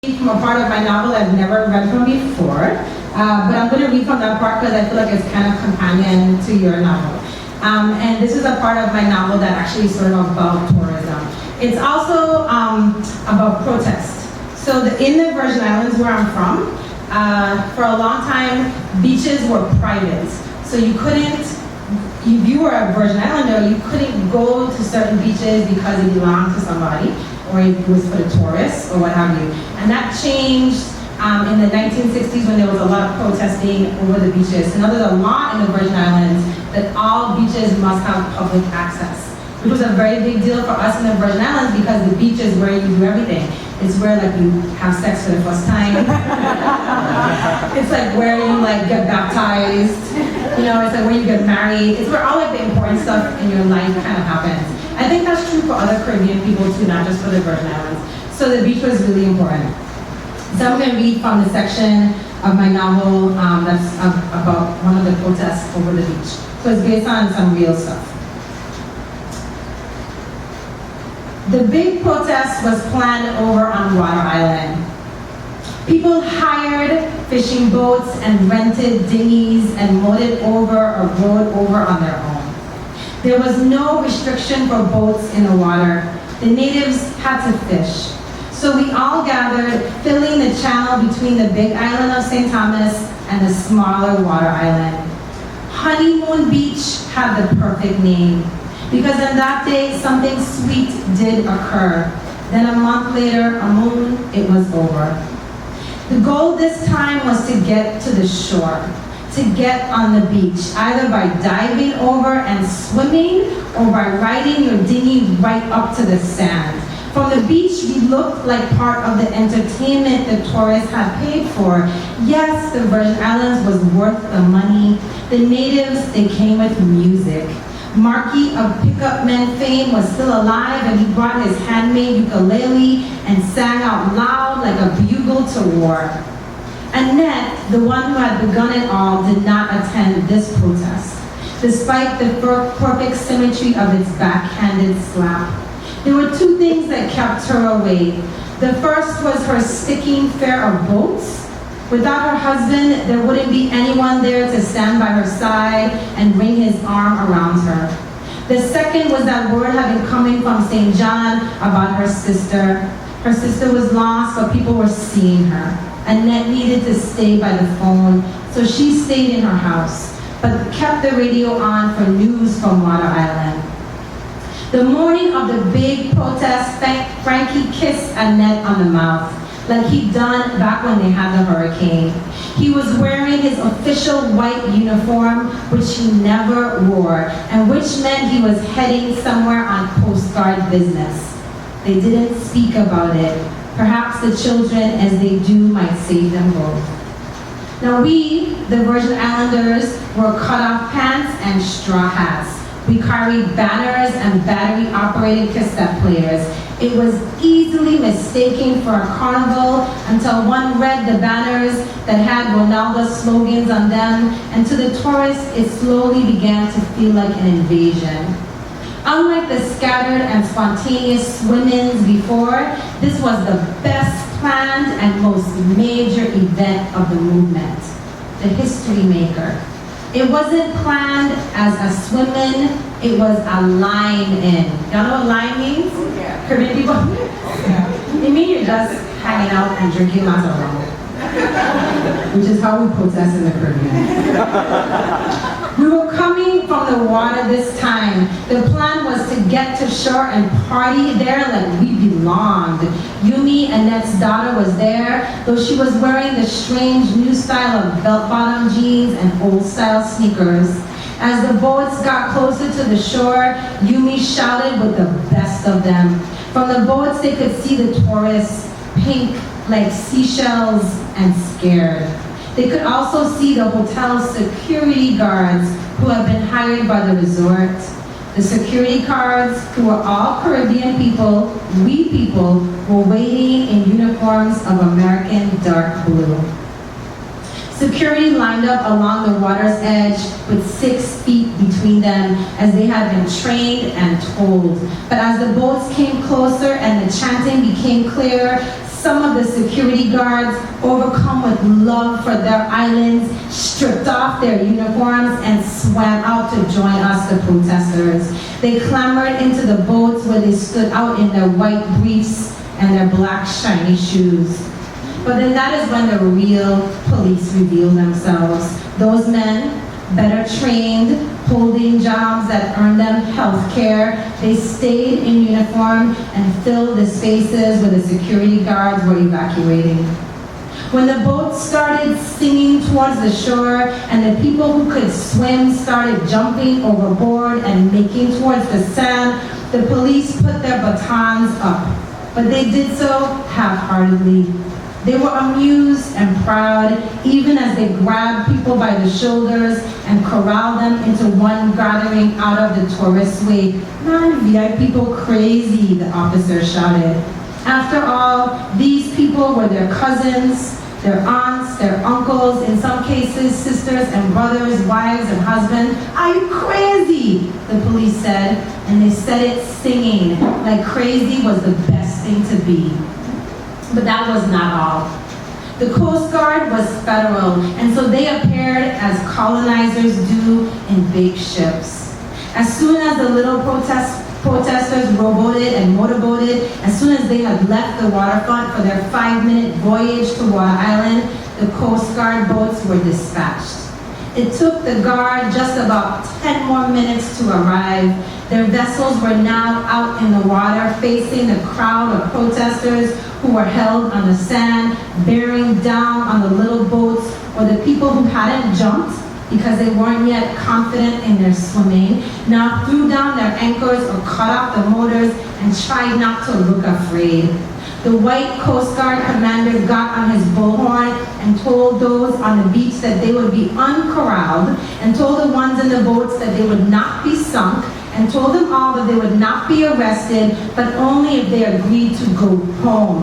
from a part of my novel I've never read from before, but I'm going to read from that part because I feel like it's kind of companion to your novel. And this is a part of my novel that actually is sort of about tourism. It's also about protest. So in the Virgin Islands where I'm from, for a long time, beaches were private. So you couldn't, if you were a Virgin Islander, you couldn't go to certain beaches because it belonged to somebody, or it was for the tourists, or what have you. And that changed in the 1960s when there was a lot of protesting over the beaches. And now there's a law in the Virgin Islands that all beaches must have public access, which was a very big deal for us in the Virgin Islands because the beach is where you do everything. It's where like you have sex for the first time. It's like where you like get baptized. You know, it's like where you get married. It's where all like the important stuff in your life kind of happens. I think that's true for other Caribbean people too, not just for the Virgin Islands. So the beach was really important. So I'm going to read from the section of my novel that's about one of the protests over the beach. So it's based on some real stuff. The big protest was planned over on Water Island. People hired fishing boats and rented dinghies and motored over or rowed over on their own. There was no restriction for boats in the water. The natives had to fish. So we all gathered, filling the channel between the big island of St. Thomas and the smaller Water Island. Honeymoon Beach had the perfect name, because on that day, something sweet did occur. Then a month later, a moon, it was over. The goal this time was to get to the shore, to get on the beach, either by diving over and swimming, or by riding your dinghy right up to the sand. From the beach, we looked like part of the entertainment the tourists had paid for. Yes, the Virgin Islands was worth the money. The natives, they came with music. Marquis of Pickup Men fame was still alive, and he brought his handmade ukulele and sang out loud like a bugle to war. Annette, the one who had begun it all, did not attend this protest, despite the perfect symmetry of its backhanded slap. There were two things that kept her away. The first was her sticking fear of boats. Without her husband, there wouldn't be anyone there to stand by her side and ring his arm around her. The second was that word having coming from St. John about her sister. Her sister was lost, but people were seeing her. Annette needed to stay by the phone, so she stayed in her house, but kept the radio on for news from Water Island. The morning of the big protest, Frankie kissed Annette on the mouth, like he'd done back when they had the hurricane. He was wearing his official white uniform, which he never wore, and which meant he was heading somewhere on Coast Guard business. They didn't speak about it. Perhaps the children, as they do, might save them both. Now we, the Virgin Islanders, wore cut-off pants and straw hats. We carried banners and battery-operated cassette players. It was easily mistaken for a carnival until one read the banners that had Ronaldo's slogans on them, and to the tourists, it slowly began to feel like an invasion. Unlike the scattered and spontaneous swim-ins before, this was the best planned and most major event of the movement, the history maker. It wasn't planned as a swim-in, it was a line-in. Y'all know what line means? Yeah. Caribbean people? Yeah. It means you're just hanging out and drinking lots of rum, which is how we protest in the Caribbean. We were coming from the water this time. The plan was to get to shore and party there like we belonged. Yumi, Annette's daughter, was there, though she was wearing the strange new style of belt-bottom jeans and old-style sneakers. As the boats got closer to the shore, Yumi shouted with the best of them. From the boats, they could see the tourists, pink like seashells and scared. They could also see the hotel's security guards who had been hired by the resort. The security guards, who were all Caribbean people, we people, were waiting in uniforms of American dark blue. Security lined up along the water's edge with 6 feet between them, as they had been trained and told. But as the boats came closer and the chanting became clearer, Some of the security guards, overcome with love for their islands, stripped off their uniforms and swam out to join us, the protesters. They clambered into the boats where they stood out in their white briefs and their black shiny shoes. But then that is when the real police reveal themselves. Those men, better trained, holding jobs that earned them health care, they stayed in uniform and filled the spaces where the security guards were evacuating. When the boats started singing towards the shore and the people who could swim started jumping overboard and making towards the sand, the police put their batons up. But they did so half-heartedly. They were amused and proud, even as they grabbed people by the shoulders and corralled them into one gathering out of the tourist wake. Man, VI people crazy, the officer shouted. After all, these people were their cousins, their aunts, their uncles, in some cases, sisters and brothers, wives and husbands. Are you crazy? The police said, and they said it singing, like crazy was the best thing to be. But that was not all. The Coast Guard was federal, and so they appeared as colonizers do in big ships. As soon as the little protesters rowboated and motorboated, as soon as they had left the waterfront for their 5-minute voyage to Water Island, the Coast Guard boats were dispatched. It took the Guard just about 10 more minutes to arrive. Their vessels were now out in the water, facing the crowd of protesters who were held on the sand, bearing down on the little boats, or the people who hadn't jumped because they weren't yet confident in their swimming, now threw down their anchors or cut off the motors and tried not to look afraid. The white Coast Guard commander got on his bullhorn and told those on the beach that they would be uncorralled, and told the ones in the boats that they would not be sunk, and told them all that they would not be arrested, but only if they agreed to go home.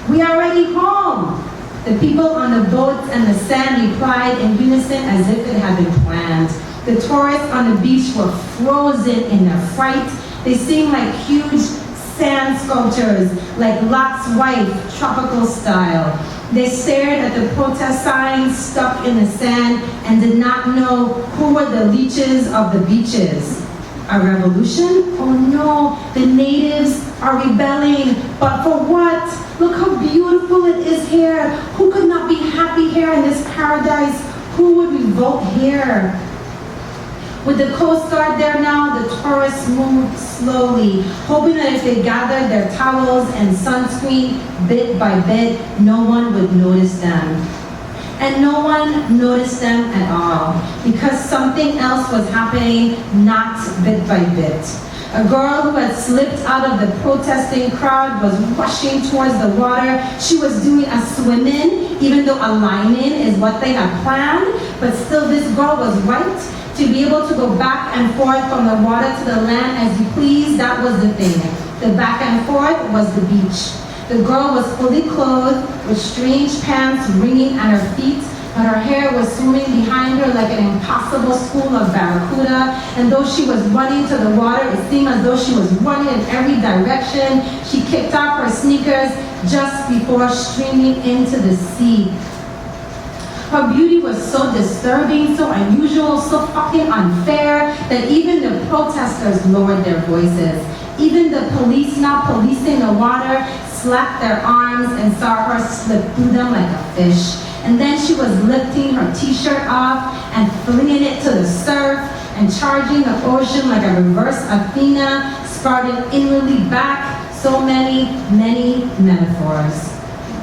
We are already home. The people on the boats and the sand replied in unison as if it had been planned. The tourists on the beach were frozen in their fright. They seemed like huge sand sculptures, like Lot's wife, tropical style. They stared at the protest signs stuck in the sand and did not know who were the leeches of the beaches. A revolution? Oh no, the natives are rebelling, but for what? Look how beautiful it is here. Who could not be happy here in this paradise? Who would revolt here? With the Coast Guard there now, the tourists moved slowly, hoping that if they gathered their towels and sunscreen bit by bit, no one would notice them. And no one noticed them at all, because something else was happening, not bit by bit. A girl who had slipped out of the protesting crowd was rushing towards the water. She was doing a swim-in, even though a line-in is what they had planned, but still this girl was right. To be able to go back and forth from the water to the land as you please, that was the thing. The back and forth was the beach. The girl was fully clothed with strange pants wringing at her feet, but her hair was swimming behind her like an impossible school of barracuda. And though she was running to the water, it seemed as though she was running in every direction. She kicked off her sneakers just before streaming into the sea. Her beauty was so disturbing, so unusual, so fucking unfair, that even the protesters lowered their voices. Even the police, now policing the water, slapped their arms and saw her slip through them like a fish. And then she was lifting her t-shirt off and flinging it to the surf and charging the ocean like a reverse Athena, sprouting inwardly back. So many, many metaphors.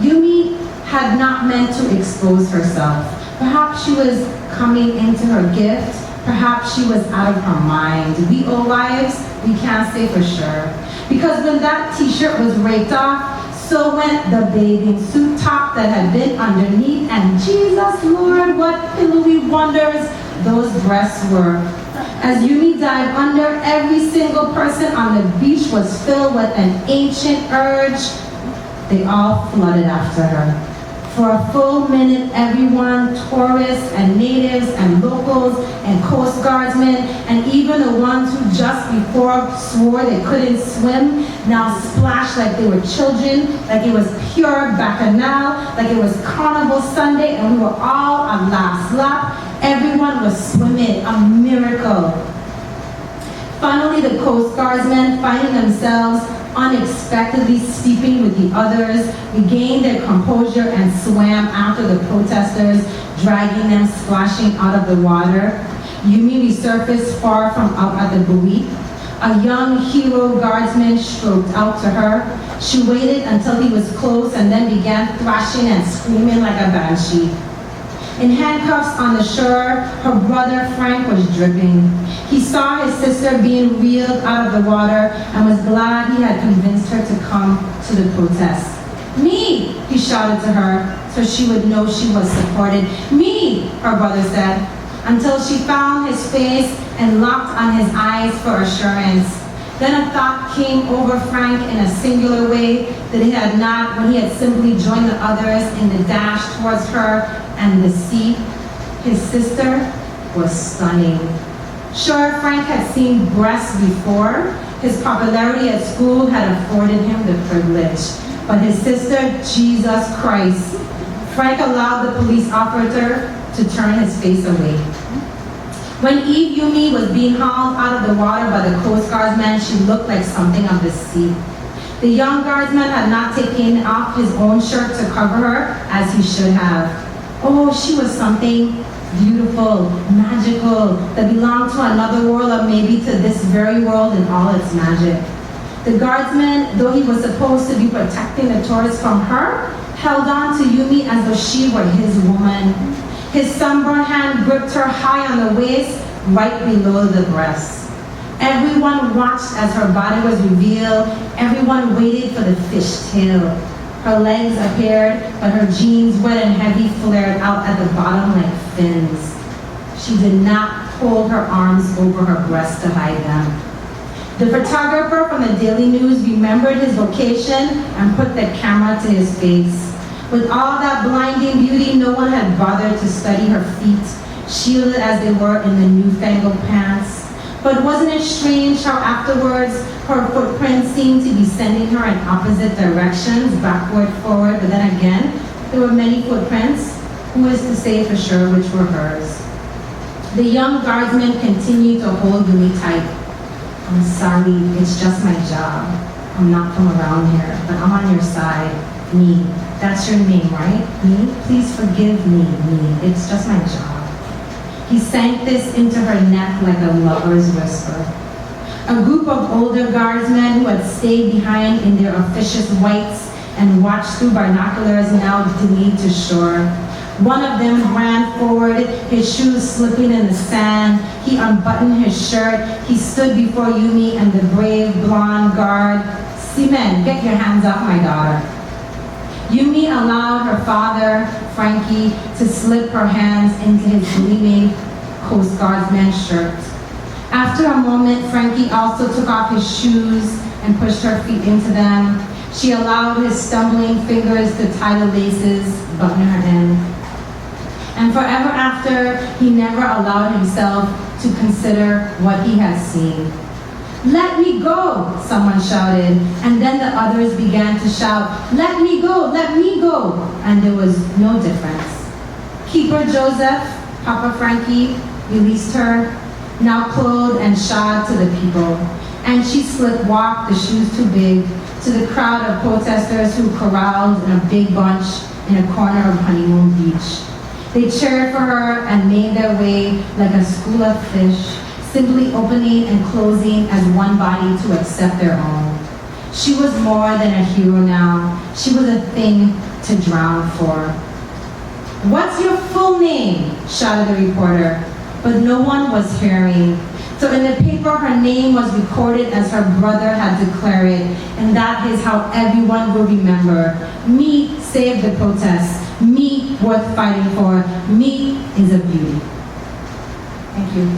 Yumi had not meant to expose herself. Perhaps she was coming into her gift. Perhaps she was out of her mind. We old wives, we can't say for sure. Because when that t-shirt was raked off, so went the bathing suit top that had been underneath, and Jesus Lord, what pillowy wonders those breasts were. As Yumi dived under, every single person on the beach was filled with an ancient urge. They all flooded after her. For a full minute, everyone, tourists and natives and locals and Coast Guardsmen, and even the ones who just before swore they couldn't swim, now splashed like they were children, like it was pure bacchanal, like it was Carnival Sunday, and we were all on last lap. Everyone was swimming, a miracle. Finally, the Coast Guardsmen, finding themselves unexpectedly steeping with the others, regained their composure and swam after the protesters, dragging them splashing out of the water. Yumi resurfaced far from out at the buoy. A young hero guardsman stroked out to her. She waited until he was close and then began thrashing and screaming like a banshee. In handcuffs on the shore, her brother Frank was dripping. He saw his sister being reeled out of the water and was glad he had convinced her to come to the protest. "Me," he shouted to her so she would know she was supported. "Me," her brother said, until she found his face and locked on his eyes for assurance. Then a thought came over Frank in a singular way that he had not when he had simply joined the others in the dash towards her and the sea. His sister was stunning. Sure, Frank had seen breasts before. His popularity at school had afforded him the privilege. But his sister, Jesus Christ. Frank allowed the police officer to turn his face away. When Eve Yumi was being hauled out of the water by the Coast Guardsman, she looked like something of the sea. The young guardsman had not taken off his own shirt to cover her, as he should have. Oh, she was something beautiful, magical, that belonged to another world or maybe to this very world in all its magic. The guardsman, though he was supposed to be protecting the tourists from her, held on to Yumi as though she were his woman. His sunburned hand gripped her high on the waist, right below the breast. Everyone watched as her body was revealed. Everyone waited for the fishtail. Her legs appeared, but her jeans, wet and heavy, flared out at the bottom like fins. She did not hold her arms over her breast to hide them. The photographer from the Daily News remembered his location and put the camera to his face. With all that blinding beauty, no one had bothered to study her feet, shielded as they were in the newfangled pants. But wasn't it strange how afterwards her footprints seemed to be sending her in opposite directions, backward, forward, but then again, there were many footprints. Who is to say for sure which were hers? The young guardsman continued to hold Yumi tight. "I'm sorry, it's just my job. I'm not from around here, but I'm on your side. Me. That's your name, right? Me? Please forgive me, me. It's just my job." He sank this into her neck like a lover's whisper. A group of older guardsmen who had stayed behind in their officious whites and watched through binoculars now dinghied to shore. One of them ran forward, his shoes slipping in the sand. He unbuttoned his shirt. He stood before Yumi and the brave blonde guard. "Seaman, get your hands off my daughter." Yumi allowed her father, Frankie, to slip her hands into his gleaming Coast Guardsman's shirt. After a moment, Frankie also took off his shoes and pushed her feet into them. She allowed his stumbling fingers to tie the laces, button her in. And forever after, he never allowed himself to consider what he had seen. "Let me go," someone shouted, and then the others began to shout, "Let me go, let me go," and there was no difference. Keeper Joseph, Papa Frankie, released her, now clothed and shod to the people, and she slip-walked, the shoes too big, to the crowd of protesters who corralled in a big bunch in a corner of Honeymoon Beach. They cheered for her and made their way like a school of fish, simply opening and closing as one body to accept their own. She was more than a hero now. She was a thing to drown for. "What's your full name?" shouted the reporter, but no one was hearing. So in the paper, her name was recorded as her brother had declared it, and that is how everyone will remember. Me saved the protest. Me worth fighting for. Me is a beauty. Thank you.